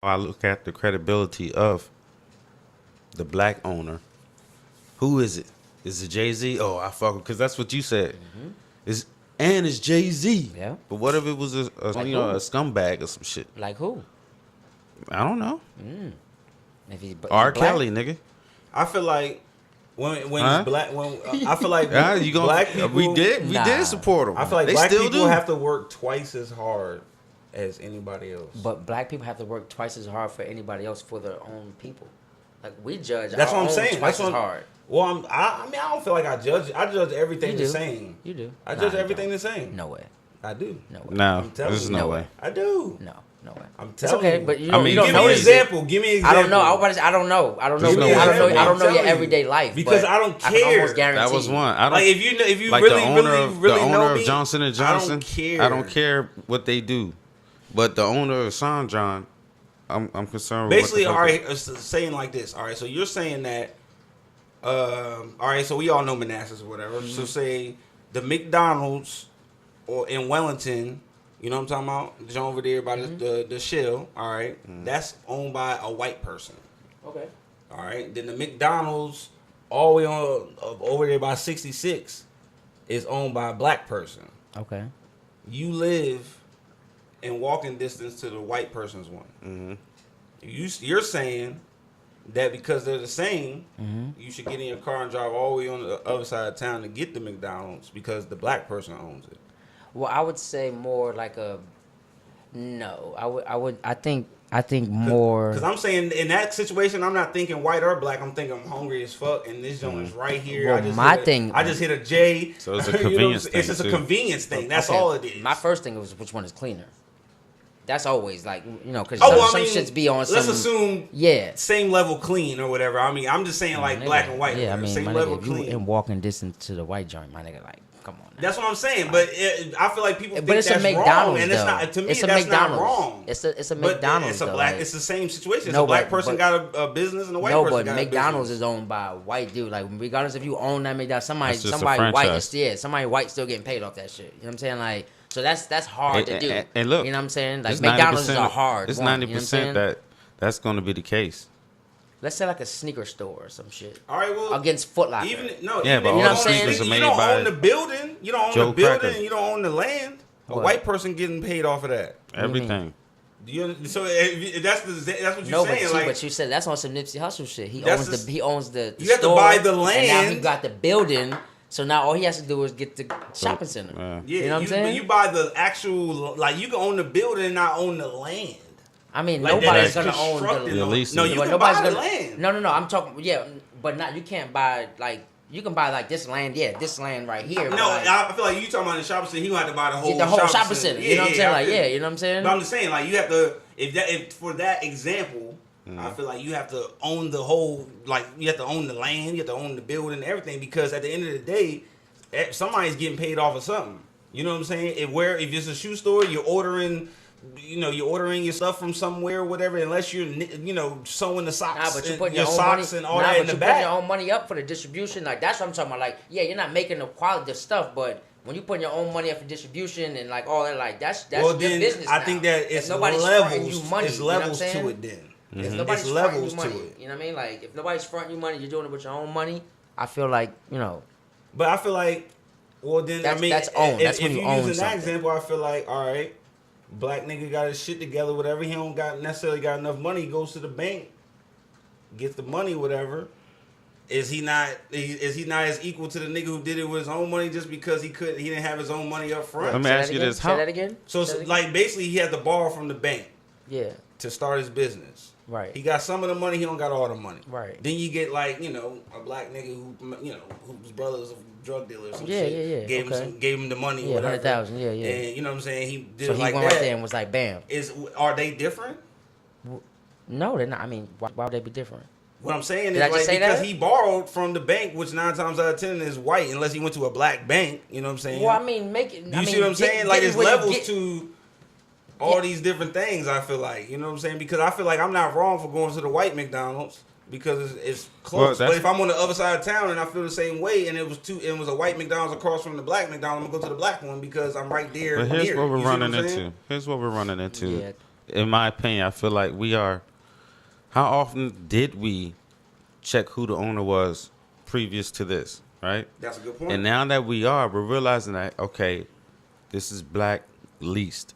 I look at the credibility of the black owner. Who is it? Is it Jay-Z? Oh, I fuck because that's what you said. It's Jay-Z. Yeah. But what if it was a scumbag or some shit? Like who? I don't know. If he's RKelly, nigga. I feel like when it's black, I feel like black people. We did support them. I feel like they black still people do. have to work twice as hard as anybody else. But black people have to work twice as hard for anybody else for their own people. Like we judge. That's our what I'm own saying. Twice as hard. Well, I mean, I don't feel like I judge. I judge everything the same. You do. I judge everything the same. No way. I do. No way. No, there's no way. I do. No way. I'm It's telling okay, you. but you I don't, mean, you don't give know me an this. example. Give me an example. I don't know. I don't know. I don't know. There's no I don't know. example. I don't know I'm your telling everyday you. life Because but I don't can care. almost guarantee That was one. I don't, Like if you like really the owner really know of me, Johnson and Johnson. I I don't care what they do, but the owner of Scram Jonez, I'm concerned. basically, with all right, saying like this. All right, so you're saying that. All right, so we all know Manassas or whatever. So say the McDonald's or in Wellington, you know what I'm talking about? The joint over there by the Shell. All right, that's owned by a white person. Okay. All right, then the McDonald's all the way on over there by 66 is owned by a black person. Okay. You live in walking distance to the white person's one. You're saying that because they're the same, you should get in your car and drive all the way on the other side of town to get the McDonald's because the black person owns it. Well, I would say more like a no. I think more Because I'm saying in that situation, I'm not thinking white or black. I'm thinking I'm hungry as fuck, and this joint is right here. Well, I just hit a J. So it's a convenience thing. It's just a too. convenience thing. That's Okay. all it is. My first thing was which one is cleaner. That's always like because some shits be on. Let's assume same level clean or whatever. I mean, I'm just saying like nigga, black and white. Yeah, I mean, same my level nigga, if you clean. in walking distance to the white joint, my nigga, like, come on. Now. That's what I'm saying, but I feel like people think But it's that's a McDonald's, wrong, and it's though. not. To me, It's a that's McDonald's. not wrong. It's a But McDonald's. It's a though, black. like, It's the same situation. It's no, a black but- person got a business, and a white no, person but got McDonald's a business. is owned by a white dude. Like, regardless if you own that McDonald's, That's just a somebody white franchise. is somebody white still getting paid off that shit. You know what I'm saying? Like, so that's hard to do. And look, you know what I'm saying? Like it's McDonald's is 90% a hard. It's one, you know what I'm 90% saying? that's going to be the case. Let's say like a sneaker store or some shit. All right, well, Against Foot Locker. even Yeah, even but if all you the don't sneakers own are made you don't by own the building. You don't own Joe the building. Cracker. And you don't own the land. A What? white person getting paid off of that. do you mean? Everything. So if that's what you're No, saying. Like, but you said that's on some Nipsey Hustle shit. He That's owns he owns the you have to store, buy the and now he land. got the building. So now all he has to do is get the shopping center. Yeah. yeah, you know what I'm saying? But you buy the actual, like, you can own the building and not own the land. I mean, Like, nobody's that is gonna own constructed the. Yeah, lease No, it. you but can nobody's buy the gonna, land. No. I'm talking. Yeah, but not. You can't buy like. You can buy like this land. Yeah, this land right here. No, but, like, I feel like you talking about the shopping center. He gonna have to buy the whole, get the whole shopping center. You know what I'm saying? Like, yeah, you know what I'm saying? But I'm just saying, like, you have to if for that example, I feel like you have to own the whole, like, you have to own the land, you have to own the building and everything, because at the end of the day, somebody's getting paid off of something. You know what I'm saying? If it's a shoe store, you're ordering your stuff from somewhere or whatever, unless you're sewing the socks, but you put your your own socks money, and all that in the you back. put your own money up for the distribution. Like that's what I'm talking about. Like, yeah, you're not making the quality of stuff, but when you put your own money up for distribution and like all that, like that's Well, your then business. I now. think that If it's nobody's fronting levels. you money, It's you know what I'm levels saying? to it. Then If nobody's it's fronting levels you money, to it. you know what I mean? Like if nobody's fronting you money, you're doing it with your own money. I feel like But I feel like, well, then That's owned. That's when if you you own using that something. example, I feel like, all right, black nigga got his shit together, whatever. He don't necessarily got enough money. He goes to the bank, gets the money, whatever. Is he not as equal to the nigga who did it with his own money just because he didn't have his own money up front? Let me ask you this: Say that again. So it's like basically he had to borrow from the bank Yeah. to start his business. Right. He got some of the money. He don't got all the money. Right. Then you get like a black nigga whose brother's a drug dealer or some Yeah, shit. yeah, yeah. Gave him the money. Yeah, whatever. 100,000. Yeah. And you know what I'm saying? He did So it he like went that. right there and was like, bam. Are they different? No, they're not. I mean, why would they be different? What I'm saying Did I is just like say because that? he borrowed from the bank, which 9 times out of 10 is white, unless he went to a black bank. You know what I'm saying? Well, I mean, You see what I'm saying? Like there's levels to all Yeah. these different things. I feel like, you know what I'm saying? Because I feel like I'm not wrong for going to the white McDonald's because it's close. Well, but if I'm on the other side of town and I feel the same way, and it was a white McDonald's across from the black McDonald's, I'm gonna go to the black one because I'm right there. But here's near what it. we're You see running I'm saying? into. Here's what we're running into. Yeah. in my opinion, I feel like we are. How often did we check who the owner was previous to this, right? That's a good point. And now that we're realizing that, okay, this is black leased.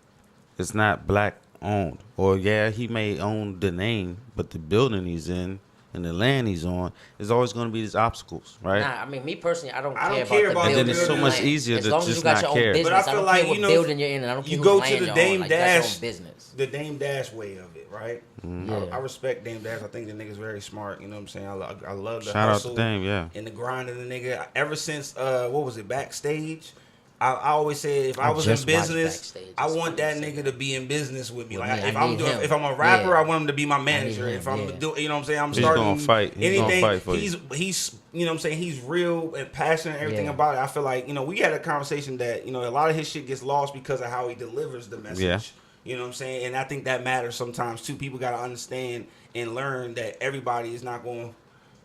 It's not black owned. Or, yeah, he may own the name, but the building he's in and the land he's on is always going to be these obstacles, right? Nah, I mean, me personally, I don't care care about about the the And then it's so building. much Like, easier as to long as just you got not your own care. business, But I I feel don't like, care what you know, building you're in, and I don't care you whose go land to the you're Dame on. Like, that's your Dash, own business. the Dame Dash way of it, right? Yeah. I respect Dame Dash. I think the nigga's very smart. You know what I'm saying? I love the Shout out to hustle Dame, yeah. and the grind of the nigga. Ever since what was it, Backstage? I always said if I was in just watched business, Backstage. I It's want funny that to say nigga that. to be in business with me. With Like me, I if I'm need doing, him. if I'm a rapper, Yeah. I want him to be my I need manager. him, If I'm yeah. doing, you know what I'm saying, I'm He's starting gonna fight. He's gonna anything. fight for you. He's you know what I'm saying, he's real and passionate and everything Yeah. about it. I feel like, you know, we had a conversation that, you know, a lot of his shit gets lost because of how he delivers the message. Yeah. You know what I'm saying? And I think that matters sometimes too. People got to understand and learn that everybody is not going to,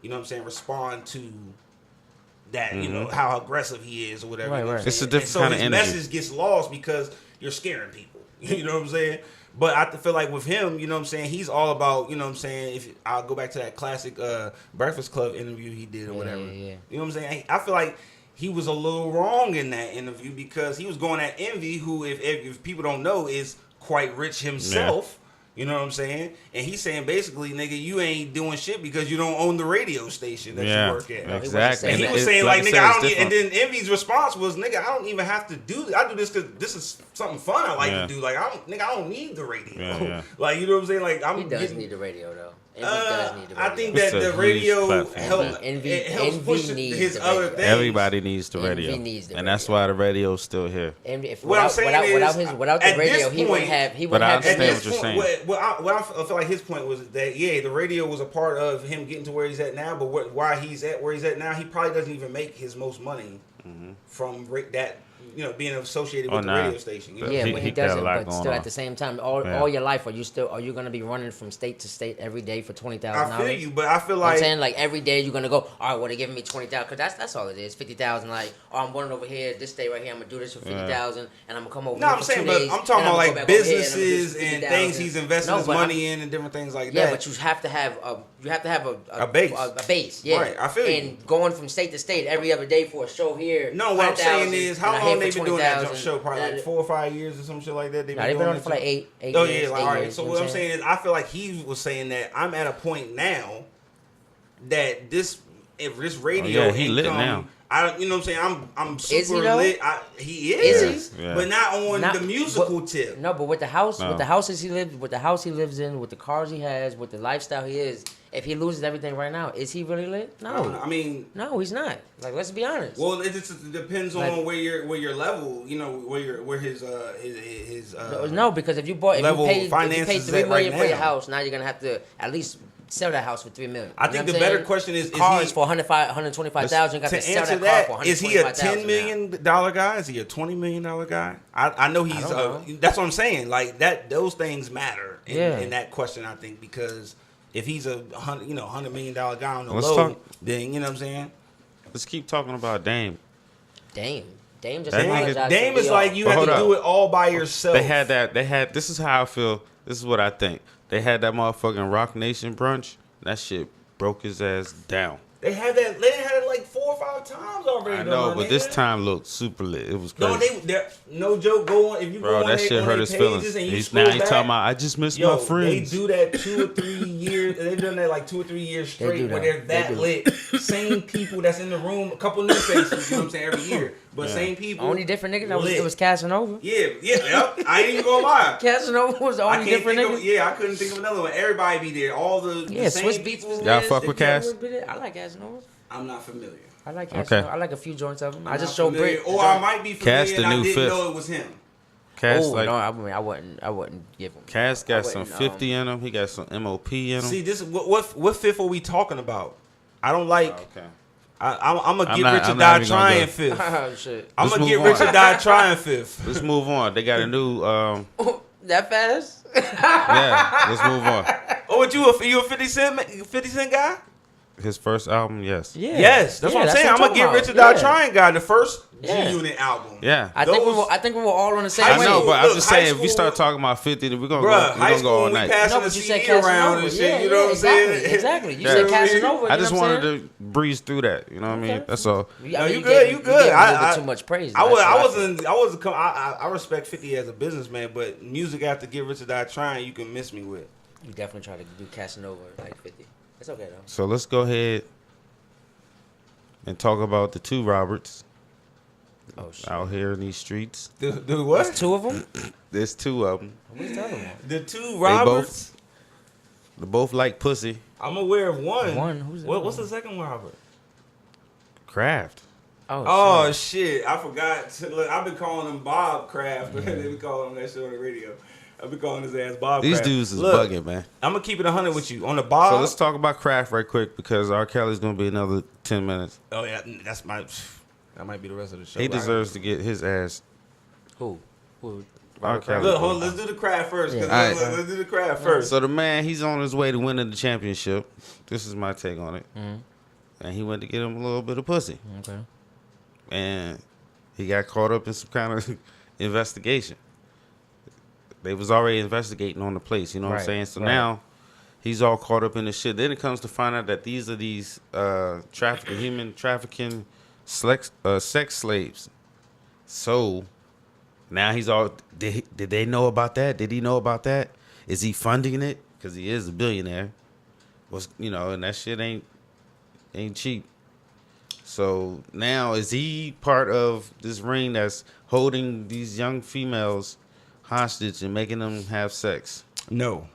you know what I'm saying, respond to that, you know, how aggressive he is or whatever. Right, you know what I'm right. It's a saying? different And so kind of his energy. message gets lost because you're scaring people. You know what I'm saying? But I feel like with him, you know what I'm saying, he's all about, you know what I'm saying, if I'll go back to that classic Breakfast Club interview he did or whatever. Yeah. You know what I'm saying? I feel like he was a little wrong in that interview because he was going at Envy, who, if people don't know, is quite rich himself. You know what I'm saying? And he's saying basically, nigga, you ain't doing shit because you don't own the radio station that you work at. Exactly. And he was saying, like, nigga, I don't need, and then Envy's response was, nigga, I don't even have to do this. I do this because this is something fun I like to do. Like, I don't need the radio. Yeah. Like, you know what I'm saying? Like, He does need the radio, though. Envy does need the radio. I think It's that a the huge radio platform. helps push needs his the other radio. things. Everybody needs the Envy radio. needs the And that's radio. why the radio's still here. And if What I'm saying without the at radio, this he wouldn't point- have. He But wouldn't I have. At understand this what you're point, saying. what I feel like his point was that, yeah, the radio was a part of him getting to where he's at now, but why he's at where he's at now, he probably doesn't even make his most money from that, you know, being associated with the radio station. You know? Yeah, He- but he he got a doesn't. lot But going still, on. at the same time, all your life, are you going to be running from state to state every day for $20,000? I feel you, but I feel I'm like saying, like, every day you're gonna go, all right, well, they're giving me 20,000, because that's all it is, 50,000. Like, oh, I'm running over here, this day right here, I'm gonna do this for 50,000, and I'm gonna come over no, here I'm for saying, 2 but days, I'm talking and about I'ma go like back over here, and I'm gonna do businesses and 50,000. things he's investing his but money in and different things like yeah, that. but you have to have A base. a base, yeah. Right, I feel you. And going from state to state every other day for a show here. No, what I'm saying 100,000, is, how and I long hit they for been doing that 20,000, show? Probably like and 4 or 5 years or some shit like that. They've been on doing it for like shit? eight Oh years. yeah, like, all right. years, So you know what I'm saying is, I feel like he was saying that I'm at a point now that if this radio he lit income, now. I don't, you know what I'm saying? I'm super Is he, though? lit. He Is is, he? Yeah. but not on Not- the musical but- tip. No, but with the house, No. with the houses he lives, with the house he lives in, with the cars he has, with the lifestyle he is, if he loses everything right now, is he really lit? No, I mean, no, he's not. Like, let's be honest. well, it just depends on Like- where your level, you know, where his No, because if you bought, if level you paid finances $3 at million right for your now. house, now you're gonna have to at least sell that house for $3 million. I You think know the what I'm better saying? question is cars he, for 125,000. You got to to sell answer that car for that, is he a $10 $125,000 million guy? Is he a $20 million guy? I know he's. don't know. That's what I'm saying. Like that, those things matter Yeah. in that question. I think because if he's a $100 million guy on the Let's low, talk- then you know what I'm saying. Let's keep talking about Dame. Dame just That nigga- apologized. Dame to is Leo. like you But have hold to up. do it all by yourself. They had, this is how I feel. This is what I think. They had that motherfucking Rock Nation brunch. That shit broke his ass down. They had that. They had it like 4 or 5 times already. I though, know, my but this nigga. time looked super lit. It was No, crazy. no joke. Go on if you go Bro, on that their, shit on hurt their his pages feelings. and you He's scroll now he back, talking about, I just miss yo, my friends. they do that 2 or 3 years. They've done that like 2 or 3 years They straight do where that. they're They that do. lit. Same people that's in the room, a couple new faces, you know what I'm saying, every year. But same people. Only different nigga. lit. It was Casanova. Yep. I ain't even gonna lie. Casanova was the I only can't different think nigga. of, yeah, I couldn't think of another one. Everybody be there. All the Yeah, same Swiss Beats people. was Y'all there. fuck with Cass? I like Casanova. I'm not familiar. I like Okay. Casanova. I like a few joints of him. I I'm just not showed familiar. Brit. Or I might be familiar Cass the and I new didn't Fifth. know it was him. Cass, Oh like, no, I wouldn't give him. Cass got I some wouldn't, 50 in him. He got some MOP in him. See, this is what fifth are we talking about? I don't like. Okay. I'm gonna I'm get not- rich or I'm not die even gonna trying do it. fifth. Oh shit! I'm Let's gonna get move rich on. or die trying fifth. Let's move on. They got a new, That fast? yeah, let's move on. Oh, what you a 50 Cent guy? His first album, yes. Yeah. Yes, that's what I'm saying. I'm gonna get Rich or Die Trying guy the first G-Unit album. Yeah. I think we were all on the same I wave. know, but I'm just saying, if we school- start talking about 50, then we're gonna Bruh, go all night. We passing the you said CD around Casanova. and shit. You know what I'm exactly, saying? Exactly. You Yeah. said Casanova. I just wanted to breeze through that. You know what I mean? Okay. That's all. No, you good. You good. I too much praise. I wasn't. I respect 50 as a businessman, but music after Get Rich or Die Trying, you can miss me with. You definitely try to do Casanova like 50. It's okay though. So let's go ahead and talk about the two Roberts Oh shit. out here in these streets. The what? There's two of them. There's two of them. What's the other one? The two Roberts. They both like pussy. I'm aware of one. One. Who's the What's other the second Robert? Kraft. Oh shit! I forgot. Look, I've been calling him Bob Kraft. They been calling him that shit on the radio. I've been calling his ass Bob. These Kraft. dudes is Look, bugging, man. I'm gonna keep it 100 with you on the Bob. So let's talk about Kraft right quick because R. Kelly's gonna be another 10 minutes. Oh yeah, that might be the rest of the show. He deserves to get his ass. Who? R. Kelly. Look, hold on, let's do the Kraft first. Yeah. Alright. Let's do the Kraft first. So the man, he's on his way to winning the championship. This is my take on it. Mm-hmm. And he went to get him a little bit of pussy. Okay. And he got caught up in some kind of investigation. They was already investigating on the place, you know what I'm Right, saying? So right. now he's all caught up in the shit. Then it comes to find out that these are human trafficking sex slaves. So now he's all, did they know about that? Did he know about that? Is he funding it? Because he is a billionaire. And that shit ain't cheap. So now is he part of this ring that's holding these young females hostage and making them have sex? No,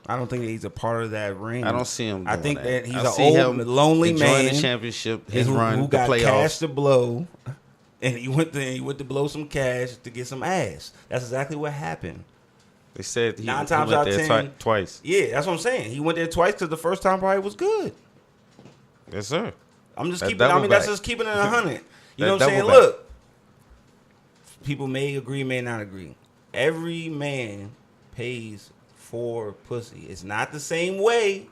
I don't think that he's a part of that ring. I don't see him. I think that he's I an see old, lonely enjoying man. the championship, his who run, the got cash playoffs. to blow, and he went to blow some cash to get some ass. That's exactly what happened. They said he 9 went times out of there 10 twice. Yeah, that's what I'm saying. He went there twice because the first time probably was good. Yes, sir. I'm just That keeping. I double mean, that's back. just keeping it 100. You That know what I'm saying? double back. Look, people may agree, may not agree. Every man pays for pussy. It's not the same way,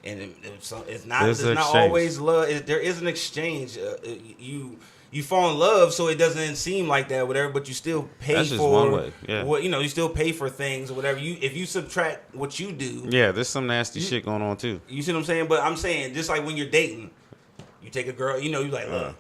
and it's not. There's It's an not exchange. always love. There is an exchange. You fall in love, so it doesn't seem like that, whatever. But you still pay That's just for one way, yeah. what you still pay for things or whatever. If you subtract what you do, Yeah, there's some nasty shit going on too. you see what I'm saying? But I'm saying, just like when you're dating, you take a girl, you like, look, I'm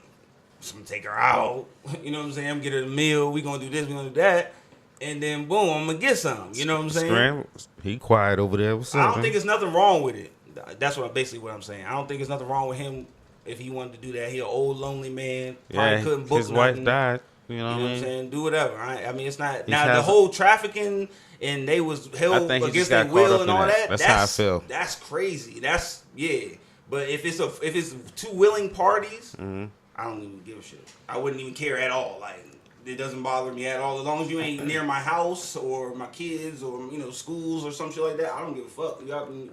gonna take her out. You know what I'm saying? I'm gonna get her a meal. We gonna do this, we gonna do that. And then boom, I'm gonna get some. You know what I'm saying? Scram, he quiet over there. What's up? I don't man? think there's nothing wrong with it. That's basically what I'm saying. I don't think there's nothing wrong with him if he wanted to do that. He an old lonely man. Probably couldn't book his wife nothing. died. You know You what know I what I'm mean? saying? Do whatever. Right? I mean, it's not He now the has- whole trafficking and they was held I think he against just their got caught will up and in all that. that. That's how I feel. That's crazy. But if it's two willing parties, Mm-hmm. I don't even give a shit. I wouldn't even care at all. Like it doesn't bother me at all as long as you ain't near my house or my kids or schools or some shit like that. I don't give a fuck. Y'all can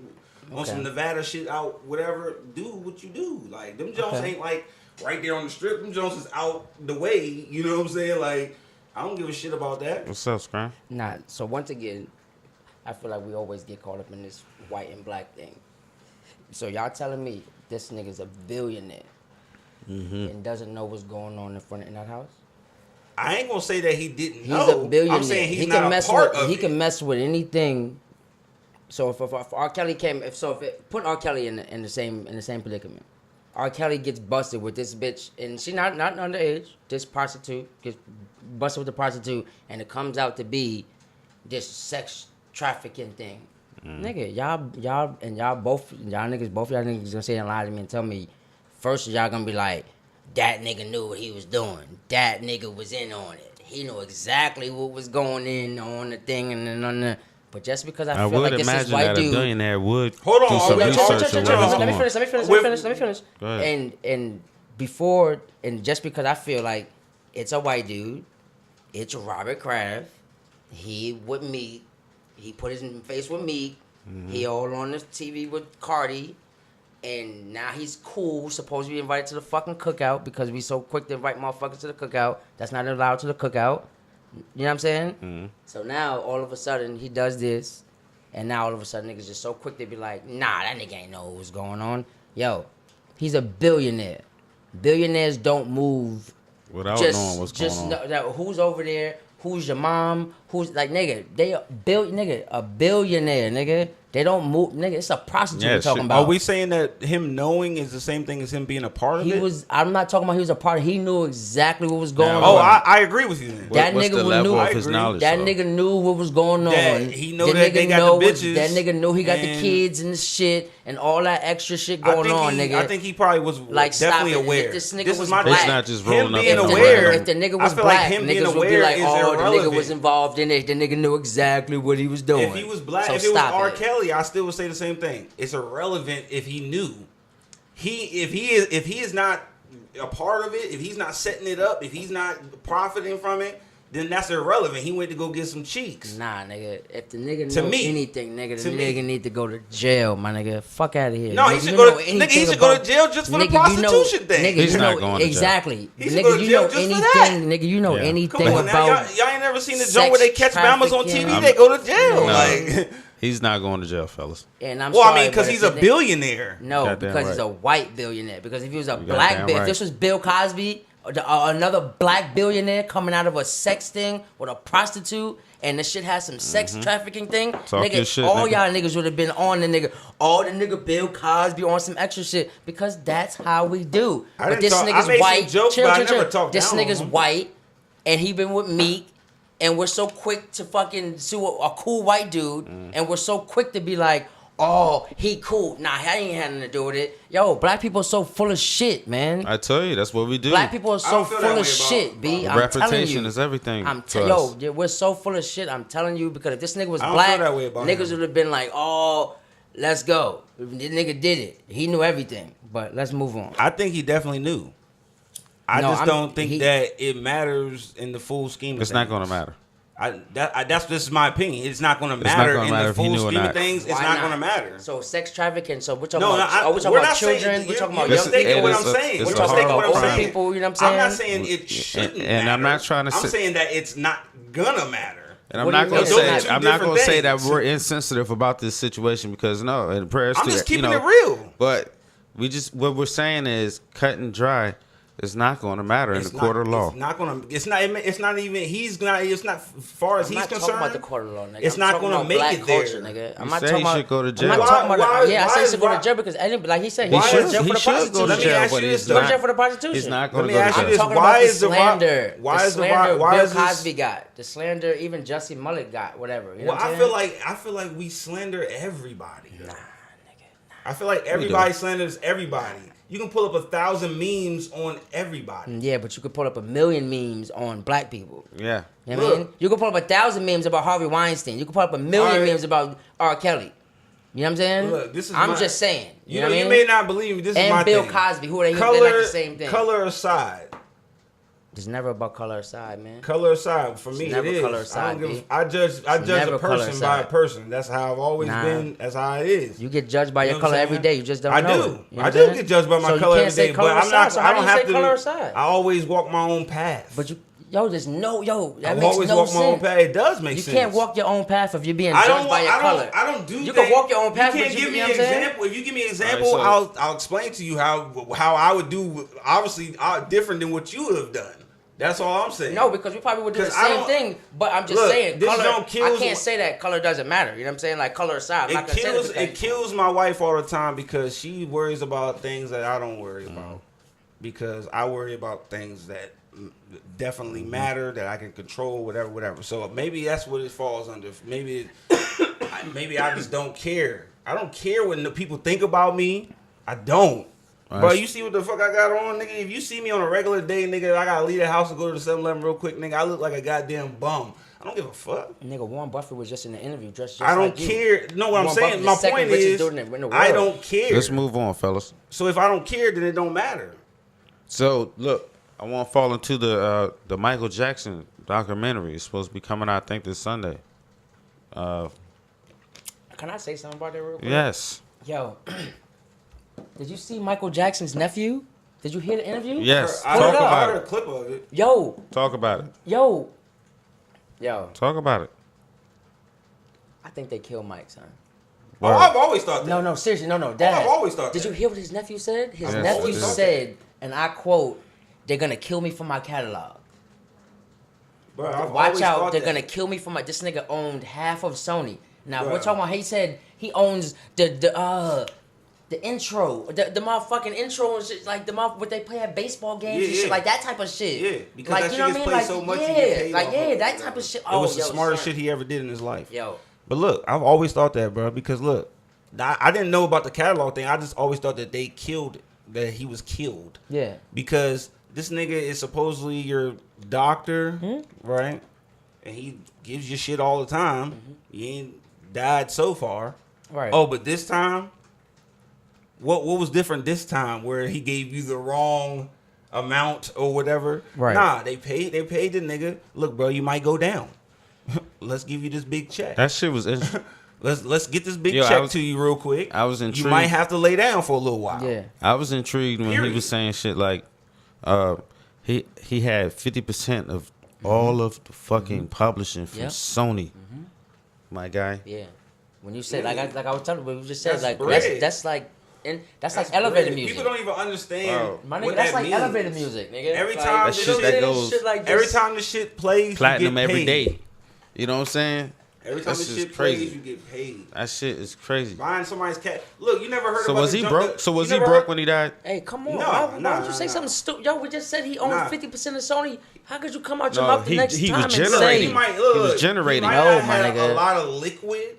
on some Nevada shit out, whatever. Do what you do. Like them Jones ain't like right there on the strip. Them Jones is out the way. You know what I'm saying? Like I don't give a shit about that. What's up, Scram? Nah. So once again, I feel like we always get caught up in this white and black thing. So y'all telling me this nigga's a billionaire and doesn't know what's going on in that house? I ain't gonna say that he didn't He's know. a billionaire. I'm saying he's he not can a mess part with. of He it. can mess with anything. So if R. Kelly put R. Kelly in the same predicament, R. Kelly gets busted with this bitch, and she not underage. This prostitute gets busted with the prostitute, and it comes out to be this sex trafficking thing. Nigga, y'all niggas gonna sit and lie to me and tell me first y'all gonna be like, that nigga knew what he was doing. That nigga was in on it. He knew exactly what was going in on the thing and then on the. But just because I feel would like this is imagine white that a dude. billionaire would Hold on, do some let me- research on what's Let me going on. finish. Let me finish. Go ahead. And before and just because I feel like it's a white dude, it's Robert Kraft. He with Meek. He put his face with Meek. He all on the TV with Cardi. And now he's cool, supposed to be invited to the fucking cookout because we so quick to invite motherfuckers to the cookout. That's not allowed to the cookout. You know what I'm saying? So now, all of a sudden, he does this. And now, all of a sudden, niggas just so quick to be like, nah, that nigga ain't know what was going on. Yo, he's a billionaire. Billionaires don't move Without knowing what's going on. Who's over there? Who's your mom? Who's like, nigga? They a billionaire, nigga. They don't move, nigga. It's a prostitute we're talking about. Are we saying that him knowing is the same thing as him being a part of it? I'm not talking about he was a part. He knew exactly what was going on. Oh, I agree with you then. What's the level of his knowledge? That nigga knew what was going on. He know that they got the bitches. That nigga knew he got the kids and the shit and all that extra shit going on, nigga. I think he probably was like, definitely aware. If this nigga was black. It's not just rolling up. Being aware. If the nigga was black, niggas would be like, oh, the nigga was involved in it. The nigga knew exactly what he was doing. If he was black, if it was RKelly, I still would say the same thing. It's irrelevant if he knew. If he is not a part of it, if he's not setting it up, if he's not profiting from it, then that's irrelevant. He went to go get some cheeks. Nah, nigga. If the nigga knows anything, nigga, the nigga need to go to jail, my nigga. Fuck out of here. No, he should go to jail just for the prostitution thing. Nigga, he's not going to jail. Exactly. He should go to jail just for that. Nigga, you know anything Come on, about y'all ain't never seen the joint where they catch mamas on TV, they go to jail. Like, he's not going to jail, fellas. And I'm I mean, because he's a billionaire. No, because he's a white billionaire. Because if he was a black billionaire, if this was Bill Cosby, another black billionaire coming out of a sex thing with a prostitute, and the shit has some sex trafficking thing, nigga, all y'all niggas would have been on the nigga Bill Cosby on some extra shit, because that's how we do. But this nigga's white. This nigga's white, and he been with Meek. And we're so quick to fucking sue a cool white dude, and we're so quick to be like, oh, he cool. Nah, he ain't had nothing to do with it. Yo, black people are so full of shit, man. I tell you, that's what we do. Black people are so full of shit, B. I'm reputation is everything. We're so full of shit. I'm telling you, because if this nigga was black, niggas would have been like, oh, let's go. The nigga did it. He knew everything. But let's move on. I think he definitely knew. I don't think that it matters in the full scheme of things. It's not going to matter. That's just my opinion. It's not going to matter in the full scheme of things. It's not going to matter. So sex trafficking. So we're talking about children. We're talking about young people. What I'm saying. We're talking about old people. You know what I'm saying? I'm not saying it shouldn't matter. And I'm not trying to. I'm saying that it's not gonna matter. And I'm not going to say that we're insensitive about this situation, because no, and prayers to I'm just that, keeping it real. But what we're saying is cut and dry. It's not going to matter in the court of law. It's not going to. It's not even. He's not. It's not. As far as he's concerned. Talking about the court of law, nigga. It's not going to make it culture, there. Nigga. I'm not talking he about. Should go to jail. I'm not talking about. I say he should go to jail because, like he said, he should go to jail for the prostitution. But he's not. Go to jail for the prostitution. He's not going to go to jail. I'm talking about the slander. Why is Bill Cosby got the slander? Even Jussie Mullet got whatever. Well, I feel like we slander everybody. Nah, nigga. I feel like everybody slanders everybody. You can pull up 1,000 memes on everybody. Yeah, but you could pull up 1,000,000 memes on black people. Yeah. You know what I mean? You can pull up 1,000 memes about Harvey Weinstein. You can pull up 1,000,000 memes about RKelly. You know what I'm saying? Look, I'm just saying. You know what I mean? You may not believe me. This is my thing. And Bill Cosby, who are they like the same thing. Color aside. It's never about color aside, man. Color aside, for me, it is. Color aside, I judge a person by a person. That's how I've always been. That's how it is. You get judged by your color every day. You just don't know. I do. I do get judged by my color every day. But I'm not. I don't have to. Color aside? I always walk my own path. But there's no. That I makes always no walk sense. my own path. It does make sense. You can't walk your own path if you're being judged by your color. I don't do. You can walk your own path. You can't give me an example. If you give me an example, I'll explain to you how I would do. Obviously, different than what you would have done. That's all I'm saying. No, because we probably would do the same thing. But I'm just saying, color. I can't say that color doesn't matter. You know what I'm saying? Like color aside, I'm not gonna say that. It kills my wife all the time because she worries about things that I don't worry about. Because I worry about things that definitely matter, that I can control, whatever. So maybe that's what it falls under. Maybe I just don't care. I don't care what the people think about me. I don't. Bro, you see what the fuck I got on, nigga? If you see me on a regular day, nigga, I gotta leave the house and go to the 7-Eleven real quick, nigga. I look like a goddamn bum. I don't give a fuck. Nigga, Warren Buffett was just in the interview dressed just I don't like care. You. No, what I'm saying, my point is, I don't care. Let's move on, fellas. So if I don't care, then it don't matter. So, look, I want to fall into the Michael Jackson documentary. It's supposed to be coming out, I think, this Sunday. Can I say something about that real quick? Yes. Yo. Did you see Michael Jackson's nephew? Did you hear the interview? Yes. I heard a clip of it. Yo. Talk about it. Yo. Talk about it. I think they killed Mike, son. Oh, I've always thought that. No, seriously, no, Dad. I've always thought Did that. you hear what his nephew said? His Yes, nephew I did. said, and I quote, "They're gonna kill me for my catalog. Bro, I've Watch always out, thought they're that. gonna kill me for my." This nigga owned half of Sony. Now Bro. we're talking about. He said he owns the intro, the motherfucking intro and shit, like the what they play at baseball games and shit, like that type of shit. Yeah, because like, that you shit know gets what I mean? played Like, so much, yeah, you get paid like off yeah, of it, that bro. type of shit. It was the yo, smartest son. shit he ever did in his life. Yo, But look, I've always thought that, bro, because look, I didn't know about the catalog thing. I just always thought that that he was killed. yeah. Because this nigga is supposedly your doctor, right? And he gives you shit all the time. He ain't died so far. Right. Oh, but this time, what was different this time where he gave you the wrong amount or whatever? Right. Nah, they paid the nigga. Look, bro, you might go down. Let's give you this big check. That shit was interesting. Let's get this big Yo, check to you real quick. I was intrigued. You might have to lay down for a little while. Yeah. I was intrigued when he Period. was saying shit like, he had 50% of all of the fucking publishing from Yep. Sony. My guy. Yeah. When you said like I was telling you, we just said That's like bread. that's like that's like That's elevator bread. music. People don't even understand My nigga, what that's that like means. elevator music, nigga. Every Like, time That you shit know what that I'm saying? goes- shit like Every this. time the shit plays, Platinum you get every paid. day. You know what I'm saying? Every time That the shit's shit crazy. plays, you get paid. That shit is crazy. Buying somebody's cat. Look, you never heard So about was the he jump- broke? So was you he never broke heard- when he died? Hey, come on. No, why would nah, you say nah. something stupid? Yo, we just said he owns Nah. 50% of Sony. How could you come out your No, mouth the he- next he time was and generating. say... He might He was generating. He might No, not my have nigga. a lot of liquid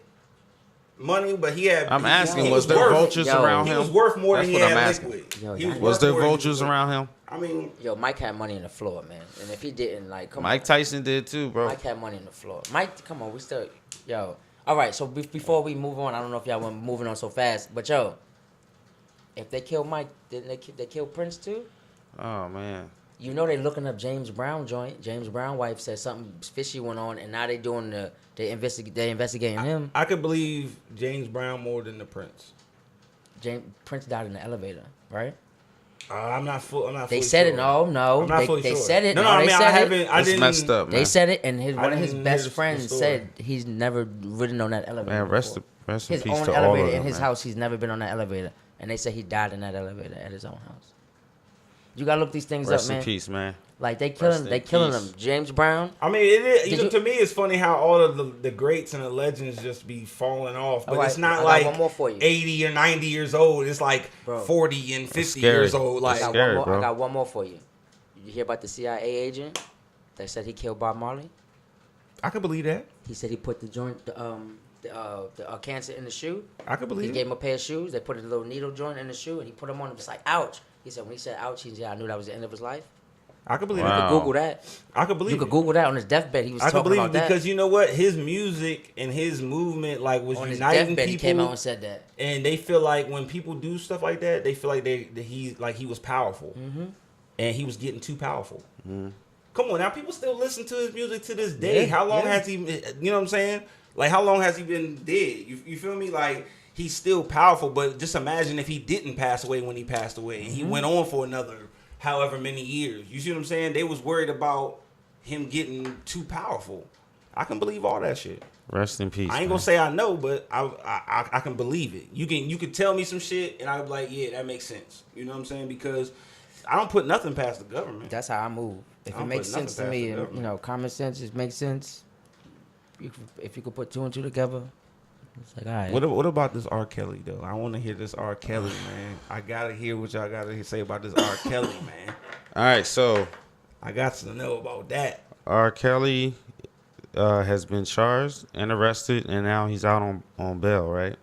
money, but he had. I'm asking, he was there worth- vultures Yo, around He him? was worth more That's than he what had I'm asking. liquid. Yo, He y'all- Was there worth more than he vultures was around worth. him? I mean, Yo, Mike had money in the floor, man. And if he didn't, like, come Mike on. Tyson did too, bro. Mike had money in the floor. Mike, come on, we still... Yo. All right, so before we move on, I don't know if y'all want moving on so fast, but yo, if they kill Mike, didn't they kill Prince too? Oh man. You know they looking up James Brown joint. James Brown wife said something fishy went on, and now they doing they investigating him. I could believe James Brown more than the Prince. Prince died in the elevator, right? I'm not full. I'm not. They fully said sure. it. No, I'm not fully they sure. said it. No, No, I they mean, said I it. haven't. I It's didn't. messed up, man. They said it, and I one of his didn't hear best the friends story. said he's never ridden on that elevator. Man, rest before. in His peace own to all of elevator them, in his man. house. He's never been on that elevator, and they say he died in that elevator at his own house. You gotta look these things Rest up, in man. peace, man. Like they Rest killing in him. peace. James Brown. I mean, it is. Did you- To me, it's funny how all of the greats and the legends just be falling off. But Alright, it's not I got like one more for you. 80 or 90 years old. It's like Bro. 40 and 50 scary. years old. Like, That's scary, I bro. got one more for you. You hear about the CIA agent that said he killed Bob Marley? I could believe that. He said he put the joint, the cancer in the shoe. I could He believe gave it. him a pair of shoes. They put a little needle joint in the shoe, and he put them on. It was like, ouch. He said when he said ouch, he said, I knew that was the end of his life. I could believe Wow. it. You could Google that. I could believe You could it. Google that on his deathbed. He was I could talking believe about it that. because you know what? His music and his movement like was On his uniting deathbed, he came out people, and said that. and they feel like when people do stuff like that, they feel like he was powerful, and he was getting too powerful. Come on, now people still listen to his music to this day. Yeah, How long yeah. has he? You know what I'm saying? Like how long has he been dead? You feel me? Like he's still powerful, but just imagine if he didn't pass away when he passed away, and he went on for another however many years. You see what I'm saying? They was worried about him getting too powerful. I can believe all that shit. Rest in peace. I ain't man. gonna say I know, but I can believe it. You can tell me some shit, and I'll be like, yeah, that makes sense. You know what I'm saying? Because I don't put nothing past the government. That's how I move. If I it don't makes put nothing sense to past me, the and, government. common sense, it makes sense. If you could put two and two together, it's like, all right. What about this R. Kelly though? I want to hear this R. Kelly, man. I gotta hear what y'all gotta say about this R. Kelly, man. All right, so I got to know about that. R. Kelly has been charged and arrested, and now he's out on bail, right?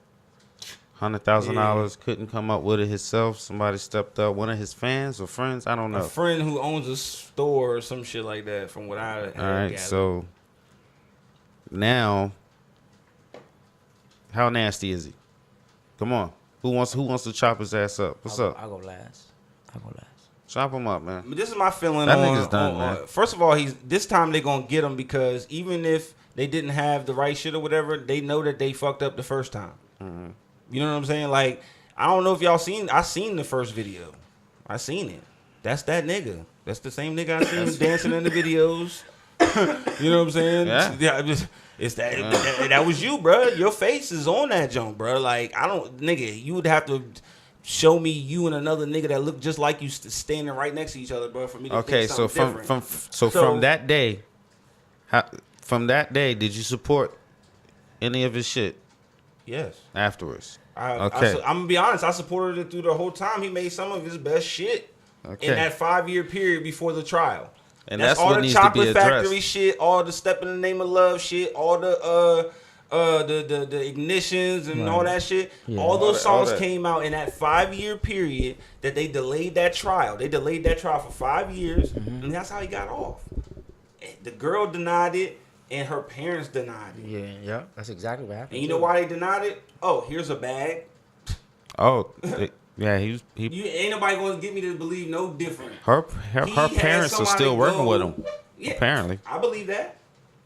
$100,000. Couldn't come up with it himself. Somebody stepped up. One of his fans or friends, I don't know. A friend who owns a store or some shit like that, from what I had All right, gathered. so now, how nasty is he? Come on, who wants to chop his ass up? What's up? I'll go last. Chop him up, man. But this is my feeling That on, nigga's done, on- man. First of all, this time they gonna get him because even if they didn't have the right shit or whatever, they know that they fucked up the first time. Mm-hmm. You know what I'm saying? Like, I don't know if y'all seen. I seen the first video. I seen it. That's that nigga. That's the same nigga I seen dancing in the videos. You know what I'm saying? Yeah. It's that was you, bro. Your face is on that junk, bro. Like nigga, you would have to show me you and another nigga that look just like you standing right next to each other, bro, for me to think something different. From that day, did you support any of his shit? Yes. Afterwards. I'm gonna be honest. I supported it through the whole time. He made some of his best shit in that 5-year period before the trial. And that's all what the needs to be Chocolate addressed. Factory shit, all the Step in the Name of Love shit, all the ignitions and all that shit. Yeah. All those songs came out in that 5-year period that they delayed that trial. They delayed that trial for 5 years, and that's how he got off. The girl denied it, and her parents denied it. Yeah, that's exactly what happened. And you know why they denied it? Oh, here's a bag. Oh, yeah, he ain't nobody going to get me to believe no different. Her parents are still working with him. Yeah, apparently. I believe that.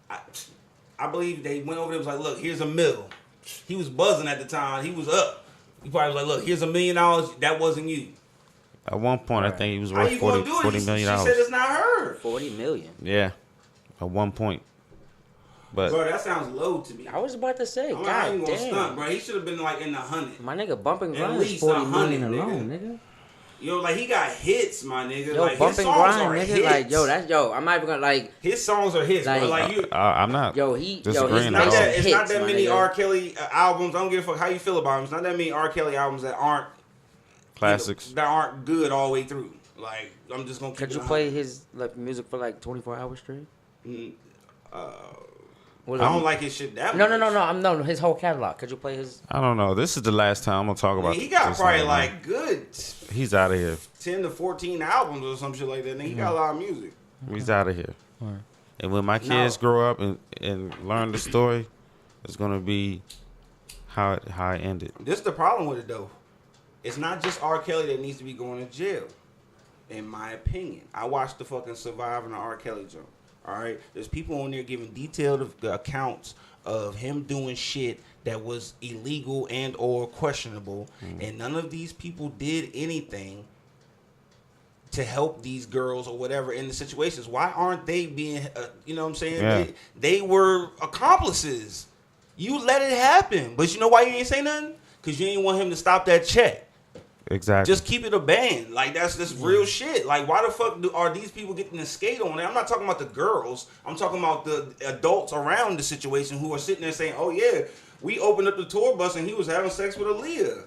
I believe they went over there and was like, look, here's $1 million. He was buzzing at the time. He was up. He probably was like, look, here's $1 million. That wasn't you. At one point, I think he was worth $40 million. She said it's not her. $40 million. Yeah, at one point. But bro, that sounds low to me. I was about to say, God I ain't gonna damn. stunt, bro. He should have been like in the 100. My nigga, bumping grind is $40 million alone, nigga. Yo, like he got hits, my nigga. Yo, like bump his and songs grind, are nigga. hits. Like, I'm not even gonna like. His songs are hits, bro. Like you, I'm not. It's not that many R. Kelly albums. I don't give a fuck how you feel about him. It's not that many R. Kelly albums that aren't classics, that aren't good all the way through. Like I'm just gonna. Could you play his like music for like 24 hours straight? I don't like his shit that much. No, his whole catalog. Could you play his? I don't know. This is the last time I'm gonna talk about. He got probably like good. He's out of here. 10 to 14 albums or some shit like that. He got a lot of music. He's out of here. Right. And when my kids grow up and learn the story, it's gonna be how it ended. This is the problem with it though. It's not just R. Kelly that needs to be going to jail. In my opinion, I watched the fucking Surviving the R. Kelly joke. All right, there's people on there giving detailed accounts of him doing shit that was illegal and or questionable, and none of these people did anything to help these girls or whatever in the situations. Why aren't they being, you know what I'm saying? Yeah. They were accomplices. You let it happen, but you know why you ain't say nothing? Because you ain't want him to stop that check. Exactly. Just keep it a band. Like, that's just real shit. Like, why the fuck are these people getting to skate on it? I'm not talking about the girls. I'm talking about the adults around the situation who are sitting there saying, oh, yeah, we opened up the tour bus and he was having sex with Aaliyah.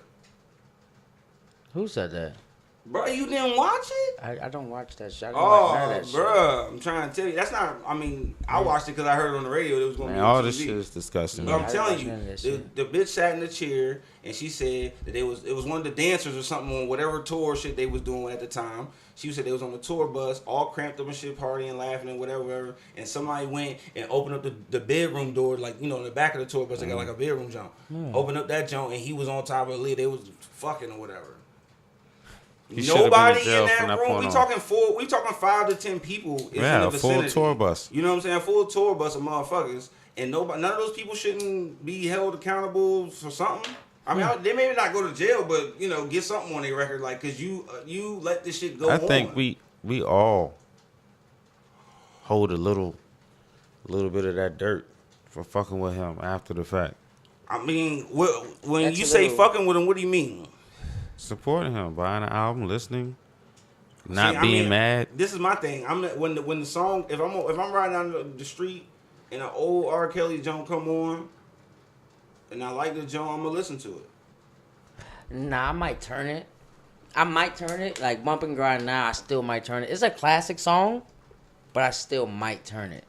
Who said that? Bro, you didn't watch it? I don't watch that shit. I don't watch none of that bro, I'm trying to tell you. That's not, I mean, I watched it because I heard it on the radio. It was going to be on all TV. this shit is disgusting. But I'm telling you, the bitch sat in the chair and she said that it was one of the dancers or something on whatever tour shit they was doing at the time. She said they was on the tour bus, all cramped up and shit, partying, laughing and whatever. And somebody went and opened up the bedroom door, like, you know, in the back of the tour bus, they got like a bedroom jump. Opened up that jump and he was on top of the lid. They was fucking or whatever. Nobody in that room. We talking 5 to 10 people. In the vicinity. Full tour bus. You know what I'm saying? Full tour bus of motherfuckers, and none of those people shouldn't be held accountable for something. I mean, they maybe not go to jail, but you know, get something on their record, like, cause you let this shit go. I think we all hold a little bit of that dirt for fucking with him after the fact. I mean, when you say fucking with him, what do you mean? Supporting him, buying an album, listening, not being mad. This is my thing. When the song, if I'm riding down the street and an old R. Kelly joint come on, and I like the joint, I'm gonna listen to it. Nah, I might turn it. Like Bump and Grind now, I still might turn it. It's a classic song, but I still might turn it.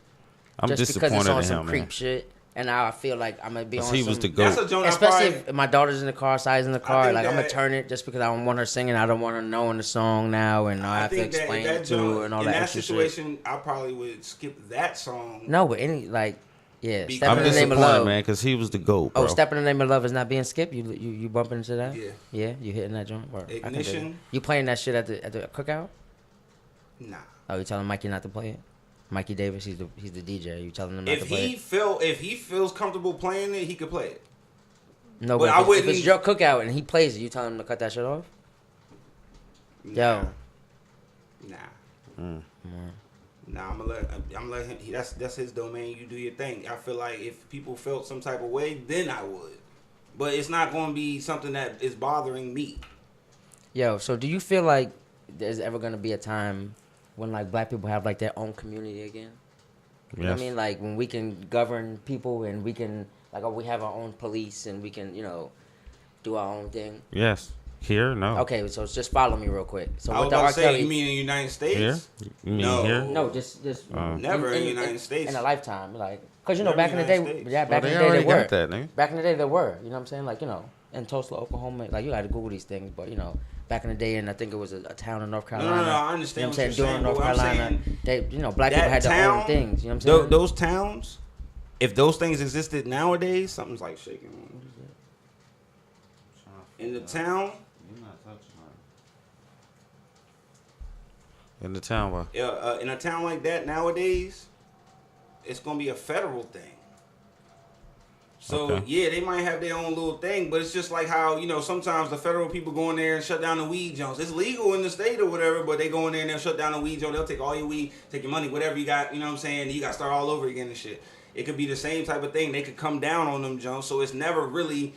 I'm just disappointed because it's on in some him, creep man. shit. And now I feel like I'm gonna be on. He was the GOAT. That's a joint. Especially if my daughter's in the car, Si's in the car. Like I'm gonna turn it just because I don't want her singing. I don't want her knowing the song now, and I have to explain it to her and all that extra shit. In that situation, I probably would skip that song. No, but Step I'm in the Name of Love, man, because he was the GOAT, bro. Oh, Step in the Name of Love is not being skipped. You bumping into that? Yeah, you hitting that joint. Ignition. You playing that shit at the cookout? Nah. Oh, you telling Mikey not to play it? Mikey Davis, he's the DJ. You telling him not to play it? If he feels comfortable playing it, he could play it. No, but if it's your cookout and he plays it, you telling him to cut that shit off? Nah. Yo. Nah. Nah, I'm gonna let him. That's his domain. You do your thing. I feel like if people felt some type of way, then I would. But it's not going to be something that is bothering me. Yo, so do you feel like there's ever gonna be a time when like black people have like their own community again? You know what I mean? Like when we can govern people and we can like we have our own police and we can, do our own thing. Yes. Here, no. Okay, so just follow me real quick. So I was with the about R. to say, Kelly, you mean in the United States? Here? You mean No. here? no, just Never in the United States. in a lifetime, like because Never back in the day, United States. yeah, back Well, in they the day already they were. got that, nigga. Back in the day, there were. You know what I'm saying? Like, in Tulsa, Oklahoma. Like, you got to Google these things. But, back in the day, and I think it was a town in North Carolina. No, I understand You know what what you're I'm saying, saying? During North but what I'm Carolina, saying, they, black that people had their town, own things. You know what I'm saying? Those towns, if those things existed nowadays, something's like shaking. In the town, In the town, what? in a town like that nowadays, it's gonna be a federal thing. So Okay. yeah, they might have their own little thing, but it's just like how sometimes the federal people go in there and shut down the weed joints. It's legal in the state or whatever, but they go in there and they'll shut down the weed joint. They'll take all your weed, take your money, whatever you got. You know what I'm saying? You got to start all over again and shit. It could be the same type of thing. They could come down on them joints, so it's never really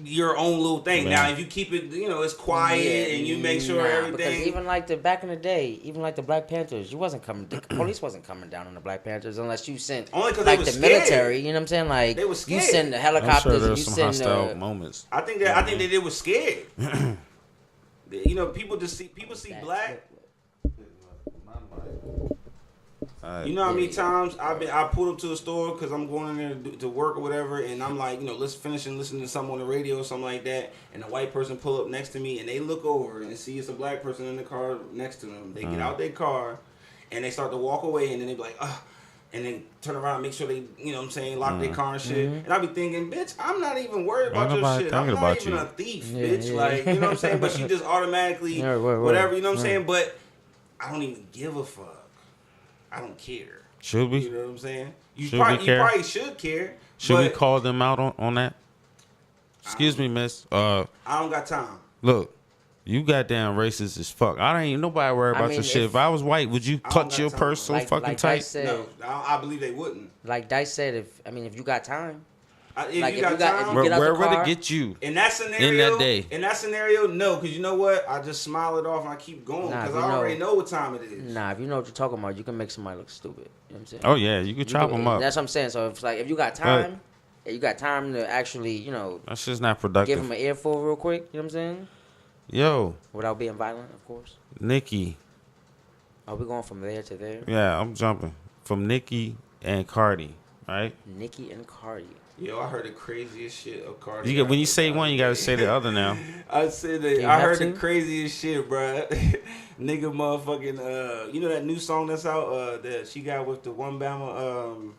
your own little thing. Man. Now, if you keep it, it's quiet and you make sure everything. Because even like back in the day, even like the Black Panthers, the police wasn't coming down on the Black Panthers unless you sent Only 'cause they like was the scared. military. You know what I'm saying? Like They was you scared. send the I'm helicopters sure and you there's some send hostile moments. I think that they was scared. People see black. You know how many times I pulled up to a store because I'm going in there to work or whatever, and I'm like, let's finish and listen to something on the radio or something like that, and a white person pull up next to me, and they look over and see it's a black person in the car next to them. They get out their car, and they start to walk away, and then they be like, and then turn around and make sure they, lock their car and shit. And I be thinking, bitch, I'm not even worried about your nobody shit. I'm thinking not about even you. a thief, Yeah, bitch. yeah. Like, you know what I'm saying? But she just automatically, whatever, you know what I'm saying? But I don't even give a fuck. I don't care. Should we? You know what I'm saying? You Should we care? You probably should care. Should we but call them out on that? Excuse me, miss. I don't got time. Look, you goddamn racist as fuck. I ain't nobody worry about your shit. If I was white, would you I don't clutch got your time. purse so Like fucking Dice tight? said, No, I believe they wouldn't. like Dice said, if you got time, If Like, you got time, get out the Where would car. it get you? in that scenario, day. in that scenario, no, because you know what? I just smile it off and I keep going Nah, because if I you already know- know what time it is. nah, if you know what you're talking about, you can make somebody look stupid. You know what I'm saying? Oh yeah, you could chop them up. That's what I'm saying. So if you got time, you got time to actually, That's just not give productive. him an earful real quick. You know what I'm saying? Yo, Without being violent, of course. Nikki. Are we going from there to there? Yeah, I'm jumping from Nikki and Cardi. Right? Nicki and Cardi. Yo, I heard the craziest shit of Cardi. When you say one, you gotta say the other now. I said You that. I have heard to? the craziest shit, bruh. Nigga, motherfucking. You know that new song that's out that she got with the one Bama.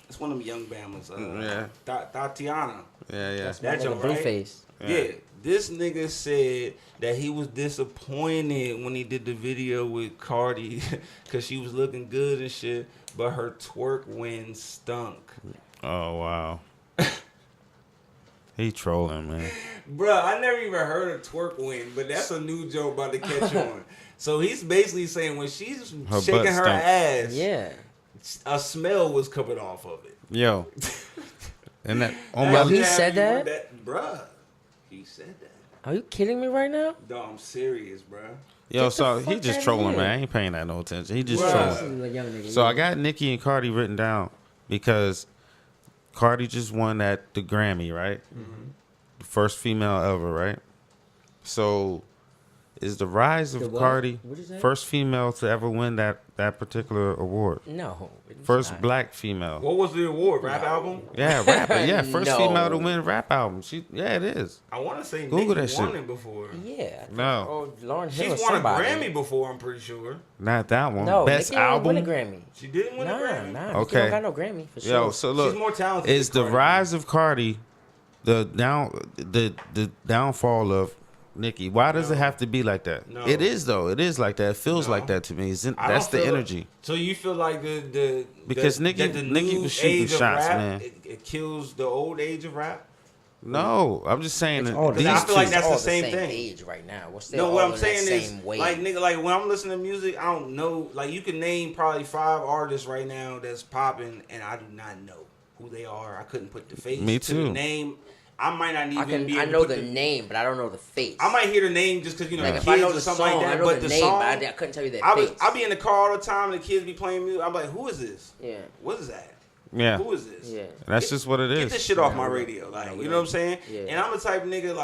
It's one of them young Bamas. Yeah. Tatiana. Yeah, yeah. That joint, right? Blueface. Yeah. This nigga said that he was disappointed when he did the video with Cardi because she was looking good and shit, but her twerk win stunk. Oh wow. He trolling, man. Bruh, I never even heard of twerk win, but that's a new joke about to catch on. So he's basically saying when she's Her shaking butt her stunk. ass, Yeah. a smell was coming off of it. Yo. And that on Yo, my Oh, he Have said you heard that? Bruh, he said that. Are you kidding me right now? No, I'm serious, bruh. Yo, Get the so he fuck just outta trolling, here. man. I ain't paying that no attention. He just Bruh. trolling. This is a young nigga. So I got Nicki and Cardi written down because Cardi just won the Grammy, right? The first female ever, right? So is the rise The of what? Cardi What'd you say? first female to ever win that particular award? No. it's First not. black female. What was the award? Rap album? Yeah, rapper. Yeah, first No. female to win rap album. It is. I want to say Google Nicki that won shit. it before. Yeah. No. Oh, Lauren Hill She's or won a somebody. Grammy before, I'm pretty sure. Not that one. No, Best Nicki didn't win album. a Grammy. She didn't win a Grammy? Nah. Okay. Nicki don't got no Grammy for sure. Yo, so look, She's more talented is than the Cardi. rise of Cardi the downfall of Nicki? Why does it have to be like that? No. It is though. It is like that. It feels No. like that to me. I That's don't the feel- energy. So you feel like Because that Nicki the was new shooting age of shots, rap, man. It kills the old age of rap? No, I'm just saying It's that all the these I feel like two- that's all the same thing. age right now. We're still No, all what I'm in saying that is, same wave. like, nigga, like when I'm listening to music, I don't know. Like, you can name probably 5 artists right now that's popping, and I do not know who they are. I couldn't put the face Me to the too. name. I might not even be able I to know put the name, but I don't know the face. I might hear the name just because, you know, like the if kids I know or the something song, like that. I know But the the name, song, but I couldn't tell you their face. I be in the car all the time, and the kids be playing music. I'm like, who is this? Yeah. What is that? Yeah. Who is this? Yeah. That's just what it is. Get this shit off my radio. Like, you know what I'm saying? Yeah. And I'm the type of nigga, like,